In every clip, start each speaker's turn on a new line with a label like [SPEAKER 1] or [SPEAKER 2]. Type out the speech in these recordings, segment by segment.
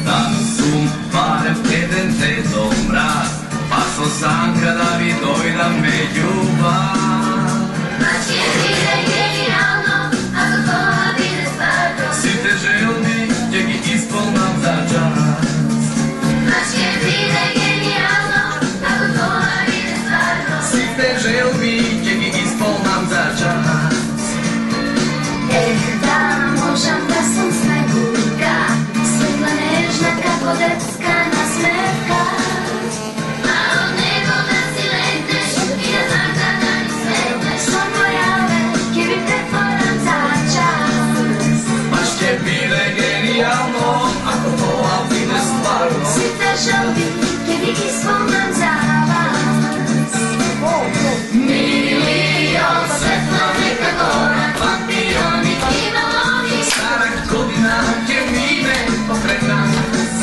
[SPEAKER 1] Danas barem jedan dedom mraz, pa sam sanka da vi dojda me ljubav.
[SPEAKER 2] Znači je vide genijalno, ako to vide stvarno.
[SPEAKER 1] Si te želbi, gdje gi isполнам za čas.
[SPEAKER 2] Znači je vide genijalno, ako to vide stvarno.
[SPEAKER 1] Si te želbi, gdje gi isполнам za čas.
[SPEAKER 2] Da možem da sam smeguljka, svetla nežna kako detska nasmevka. A od nego da si letneš i da znam da ni svetneš. Son pojave, kje bi pretvoram za čas.
[SPEAKER 1] Baš će bile genijalno, ako to vide stvarno.
[SPEAKER 2] Si te želbi, kje bi isполнам za vas. Milion svetla neka gora, lampioni i baloni.
[SPEAKER 1] Stara godina će mine pokraj nas.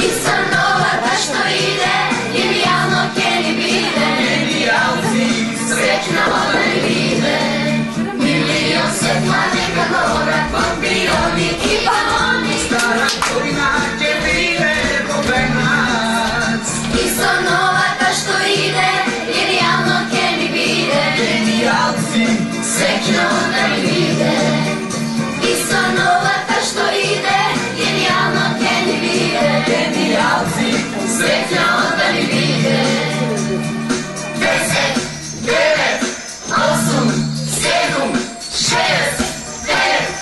[SPEAKER 2] I sanova ta što ide, genijalno keni bide.
[SPEAKER 1] Genijalci,
[SPEAKER 2] Srećna voda i vide. Milion svetla neka gora, lampioni i baloni.
[SPEAKER 1] stara godina će mine pokraj nas.
[SPEAKER 2] I sanova ta što ide, genijalno keni bide.
[SPEAKER 1] Genijalci,
[SPEAKER 2] Srećna voda i vide. I sanova ta što ide, genijalno keni bide.
[SPEAKER 1] genijalci,
[SPEAKER 2] Srećna voda i vide. 10, 9, 8, 7, 6, 5,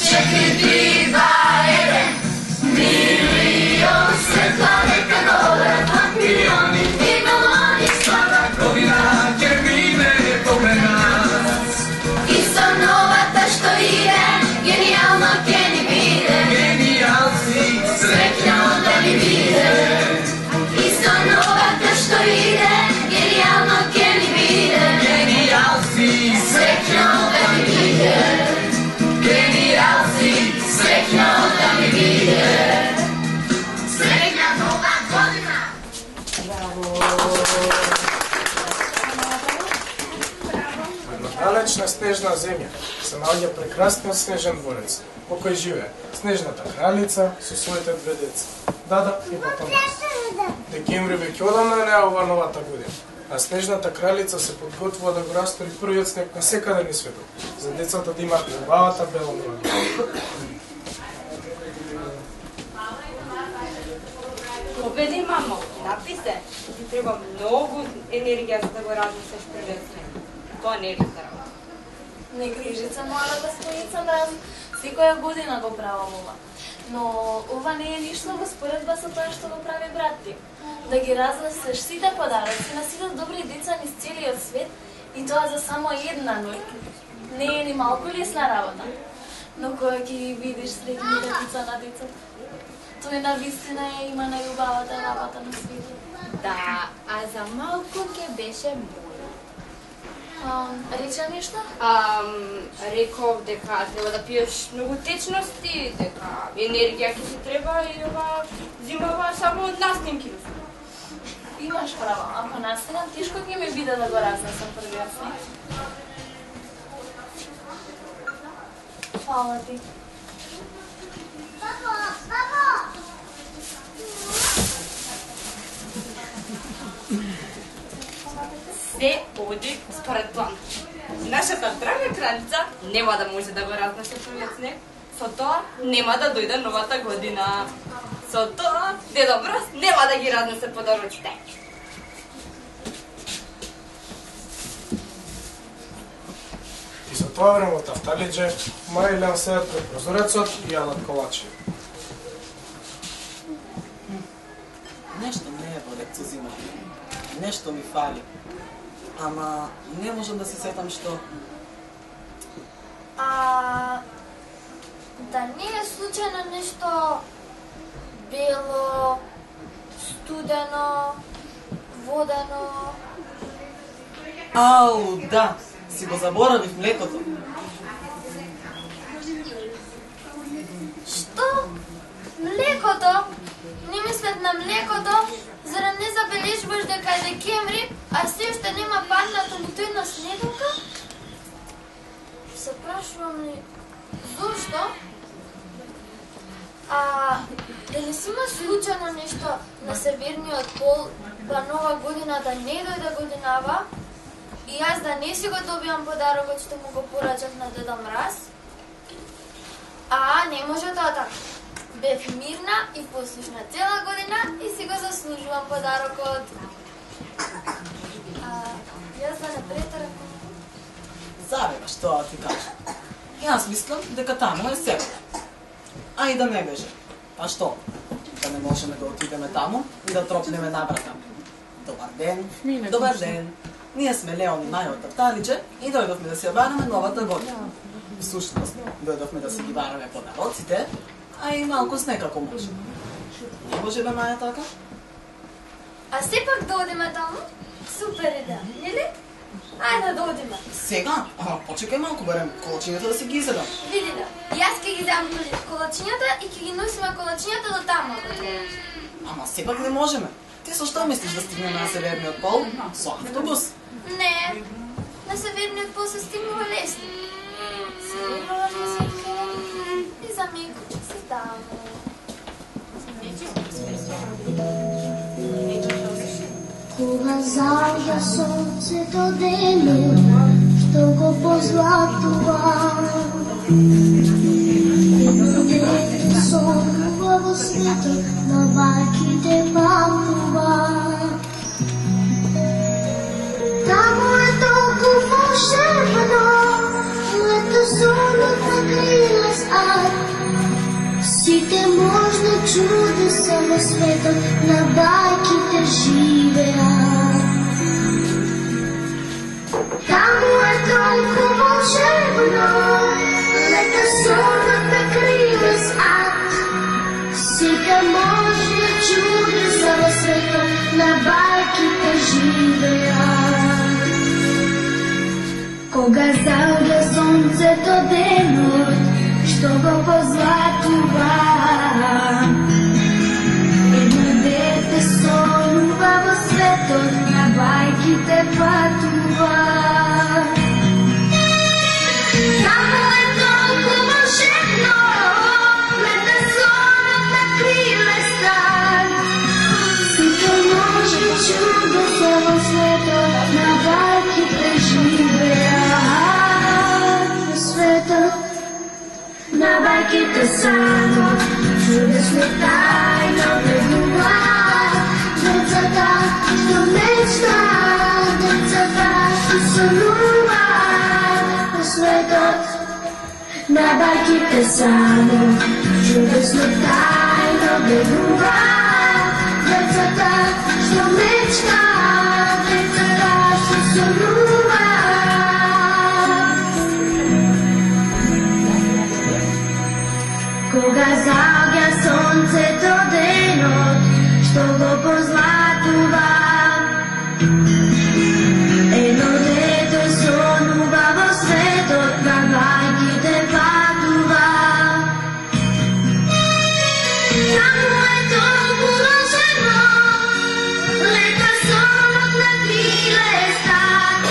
[SPEAKER 2] 4, 3, 2, 1. Milion svetla neka gora, lampioni i baloni.
[SPEAKER 1] stara godina će mine pokraj nas.
[SPEAKER 2] I sanova ta što ide, genijalno keni bide.
[SPEAKER 1] Genijalci,
[SPEAKER 2] Srećna voda i vide. I sanova ta što ide, genijalno keni bide.
[SPEAKER 1] genijalci,
[SPEAKER 2] Srećna voda i vide.
[SPEAKER 1] genijalci,
[SPEAKER 2] Srećna voda i vide. Srećna nova godina.
[SPEAKER 3] Далечна снежна земја се наоѓа прекрасниот снежен дворец, во кој живее снежната кралица со своите две деца, Дада и Батонас. Декември веќе одамна не е ова новата година, а снежната кралица се подготвува да го растори првиот снег на секаде низ светот, за децата да имаат убавата бела нова година.
[SPEAKER 4] Победи, мамо, написе. Ти треба многу енергија за да го разнесеш првиот снег. Тоа не е лесна работа.
[SPEAKER 5] Не грижица, малата стоица мраз, секоја година го правам ова. Но ова не е ништо во споредба со тоа што го прави брат ти. Да ги разнесеш сите подароци на сите добри деца низ целиот свет и тоа за само една ноќ. Не е ни малку лесна работа. Но кога ги видиш среќните деца на децата, тој навистина е има најубавата работа на светот.
[SPEAKER 6] Да, а за малку ќе беше моја.
[SPEAKER 5] Рече нешто?
[SPEAKER 4] Реков дека треба да пиеш многу течности, дека енергија ќе ти треба и ова зимава само настимки.
[SPEAKER 5] Имаш право, ако настанам, тешко ќе ми биде да го разнесам првиот снег. Фала ти.
[SPEAKER 4] Се оди според план. Нашата драга кралица нема да може да го разнесе првиот снег. Со тоа нема да дојде новата година. Со тоа Дедо Мроз нема да ги разнесе подароците.
[SPEAKER 3] И за тоа време во тафталиџе, Маја и Леон седат пред прозорецот и јадат колачи.
[SPEAKER 7] Нешто не е во ред со зимата. Нешто ми фали. Ама не можам да се сетам што.
[SPEAKER 8] Да не е случајно нешто бело, студено, водено.
[SPEAKER 7] Ау, да, си го заборавив млекото.
[SPEAKER 8] Што? Млекото? Не мислев на млекото, зарем не забележуваш дека е декември, а се уште нема паднато ниту една снеговка? Се прашувам ли, Зошто? Дали си има случајно нешто на северниот пол, па нова година да не дојде годинава и јас да не си го добиам подарокот што му го порачав на Деда Мраз? Не може тоа така. Бев мирна и послушна цела година и си го заслужувам подарокот. Јас да не претерам.
[SPEAKER 7] Забеваш тоа ти кажа. Јас мислам дека таму е сега. А и да не беше. Па што? Да не можеме да отидеме таму и да тропнеме на врата. Добар ден, добар ден. Ние сме Леон и Маја од Тапталиче и дојдовме да се бараме новата година. Всушност, дојдовме да се ги бараме подароците, а и малку снег ако може. Не може бе Маја така?
[SPEAKER 8] А сепак да одиме таму? Супер идеја, нели? Ајде да одиме.
[SPEAKER 7] Сега? Почекај малку, барем колачињата да се ги изедам.
[SPEAKER 8] Види да, јас ќе ги земам колачињата и ќе ги носиме колачињата до таму.
[SPEAKER 7] Ама сепак не можеме. Ти со што мислиш да стигнеме на северниот пол? Со автобус?
[SPEAKER 8] Не, на северниот пол се стигнува лесно. Севернова музика и за миг си таму.
[SPEAKER 2] Кога заѓа сонцето денот, што го позлатува, едно дете сонува во светот, на бајките патува. Таму е толку волшебно, лето сонот на крилес ад. Сите можни чудеса во светот на бајките живеат. Таму е толку волшебно, лето сонот на крилес ад. Сите можни чудеса во светот на бајките живеат. Кога заѓа сонцето денот, што го позлатува, едно дете сонува во светот, на бајките патува. Таму е толку волшебно, лето сонот на крилес ад. Сите може чудеса во светот, на бајките живеат. Во светот на бајките само чудесно тајно влегуваат. Децата што мечтаат, децата што сонуваат. Во светот на бајките само чудесно тајно влегуваат. Децата што мечтаат, децата што сонуваат. Кога заѓа сонцето денот, што го позлатува, едно дете сонува во светот, на бајките патува. Таму е толку волшебно, лето сонот на крилес ад.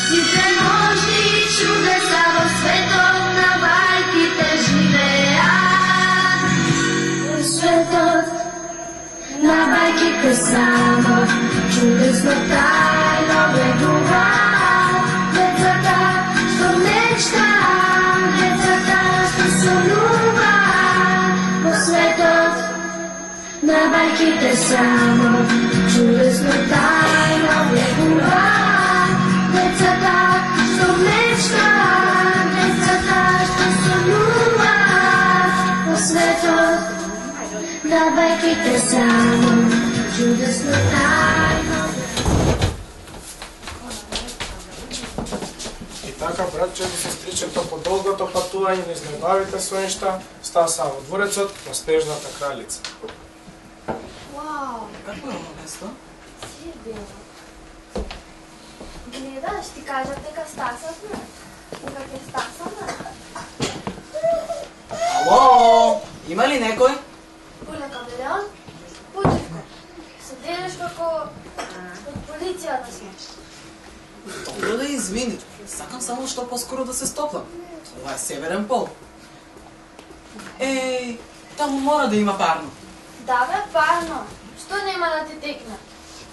[SPEAKER 2] Сите можни чудеса во светот, на бајките живеат. Во светот на бајките само чудесно тајно влегуваат. Децата што мечтаат, децата што сонуваат. Во светот на бајките само чудесно тајно влегуваат. Децата што мечтаат, децата што сонуваат. Во светот на бајките само чудесно тајно.
[SPEAKER 3] И така, братче и сестричето, по долгото патување низ најбавите својшта, стаа са во дворецот на Снежната кралица.
[SPEAKER 8] Вау,
[SPEAKER 7] Какво е ово место?
[SPEAKER 8] си било. Гледаш, ти кажат дека стасавме. Дека ќе стасаме.
[SPEAKER 7] Ало, има ли некој?
[SPEAKER 8] Полека Леон, почивка. Се делиш како од полицијата си.
[SPEAKER 7] Добро да извини. Сакам само што поскоро да се стоплам. Ова е северен пол. Еј, таму мора да има парно.
[SPEAKER 8] Да бе, парно. Што нема да ти текне?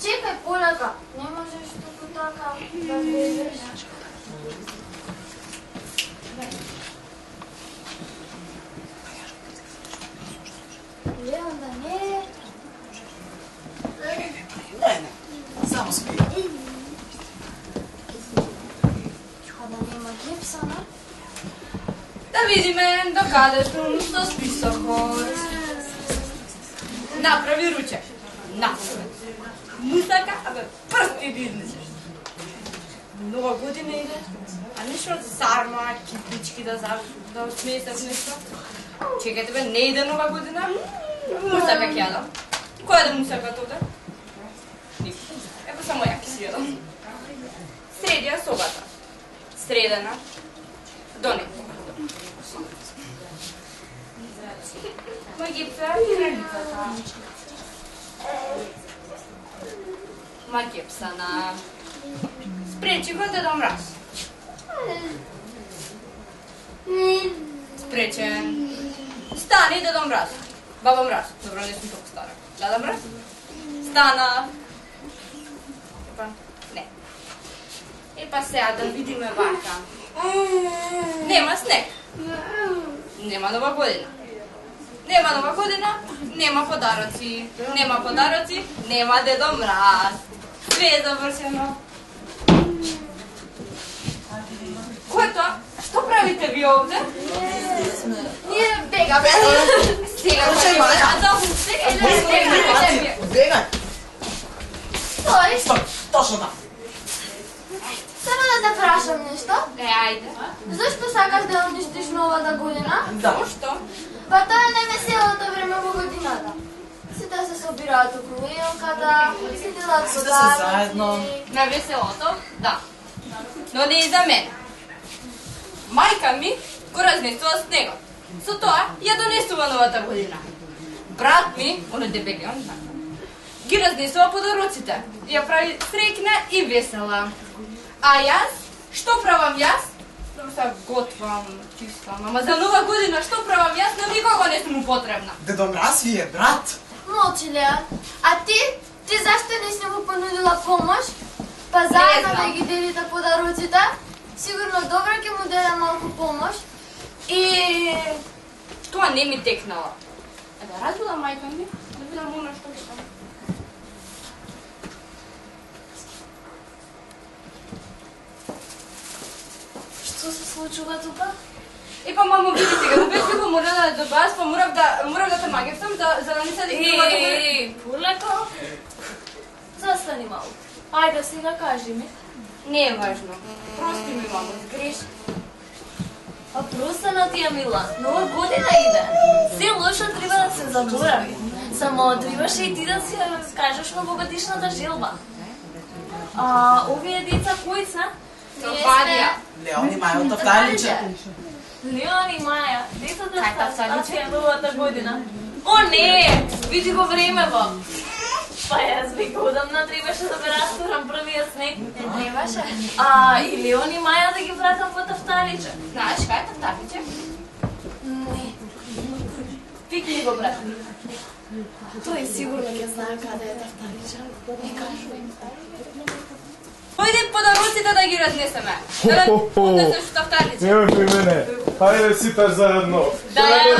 [SPEAKER 8] Чекај полека. Не можеш туку така да влезеш. Гледам да не.
[SPEAKER 7] Не, само спи.
[SPEAKER 8] А да нема гипсана?
[SPEAKER 4] Да видиме докаде што списокот. Направи ручек. Направи. Мусака, абе, прсти да изнесеш. Нова година иде, а нешто од сарма, кипички да смесат нешто. Чекайте бе, не иде нова година. Мусака ќе јадам. Кој да мусака тоде? Нико. Ево само ја ќе си јадам. Средија собата. Средена. Донекога. Магипса и храницата. Магипсана. Спречи го Дедо Мраз. Спречен. Стани Дедо Мраз. Баба Мраз. Добро, не сум толку стара. Дада Мраз. Стана. Епа, не. Епа сега да видиме вака. Нема снег. Нема нова година. Нема нова година, нема подароци. Нема подароци, нема Дедо Мраз. Све е завршено. Кој е тоа? Што правите ви овде?
[SPEAKER 8] Ние бегаме.
[SPEAKER 4] Сега ќе јадам. Сега
[SPEAKER 7] Бегај.
[SPEAKER 8] Стој.
[SPEAKER 7] Стој, точно така.
[SPEAKER 8] Само да те прашам нешто.
[SPEAKER 4] ајде.
[SPEAKER 8] Зашто сакаш да уништиш новата година?
[SPEAKER 7] Да.
[SPEAKER 4] Што?
[SPEAKER 8] Па тоа е невеселото време во годината. Сите се собираат околу елката, си делат
[SPEAKER 7] Сите се заедно.
[SPEAKER 4] На веселото? Да. Но не и за мене. Мајка ми го разнесува снегот. Со тоа ја донесува новата година. Брат ми, оној дебелион, ги разнесува подароците. Ја прави среќна и весела. А јас, што правам јас? Се готвам, чистам. Ама за нова година што правам јас? На никого не сум потребна.
[SPEAKER 7] Дедо Мраз ви е брат.
[SPEAKER 8] Молчи, Леа. А ти зашто не си му понудила помош? Па заедно да ги делите подароците? Сигурно добро ќе му даде малку помош. И
[SPEAKER 4] Тоа не ми текнала. А да разбудам мајка ми, да видам оно што ќе кажа.
[SPEAKER 5] Што се случува тука?
[SPEAKER 4] Епа, мамо, види сега, да беш како мора да добаваш, па морав да те магевсам, за да не се
[SPEAKER 5] Еј, полеко. Застани малку. Ајде сега кажи ми.
[SPEAKER 4] Не е важно. Прости ми, мамо, сгреш.
[SPEAKER 5] А простана ти е, мила. Нова година иде. Се лошо треба да се заборави. Само требаше и ти да си кажеш новогодишната желба. А овие деца кои се?
[SPEAKER 4] Бадија.
[SPEAKER 7] Леон и Маја од Тафталиче.
[SPEAKER 5] Леон и Маја, децата
[SPEAKER 4] Кај Тафталиче?
[SPEAKER 5] стартија новата година. О, не! Види го времево. Па јас би го одамна требаше да бе растурам првиот снег.
[SPEAKER 8] не требаше.
[SPEAKER 5] А и Леон и Маја да ги вратам по Тафталиче.
[SPEAKER 4] Знаеш кај е Тафталиче?
[SPEAKER 5] Не. Пикни го, брат. Тој сигурно ќе знае каде е Тафталиче. Не кажу.
[SPEAKER 4] Појди подароците да ги разнесеме. Да однесеш в Тафталиче.
[SPEAKER 3] Ево при мене. Хајде сите заедно.
[SPEAKER 4] Да ја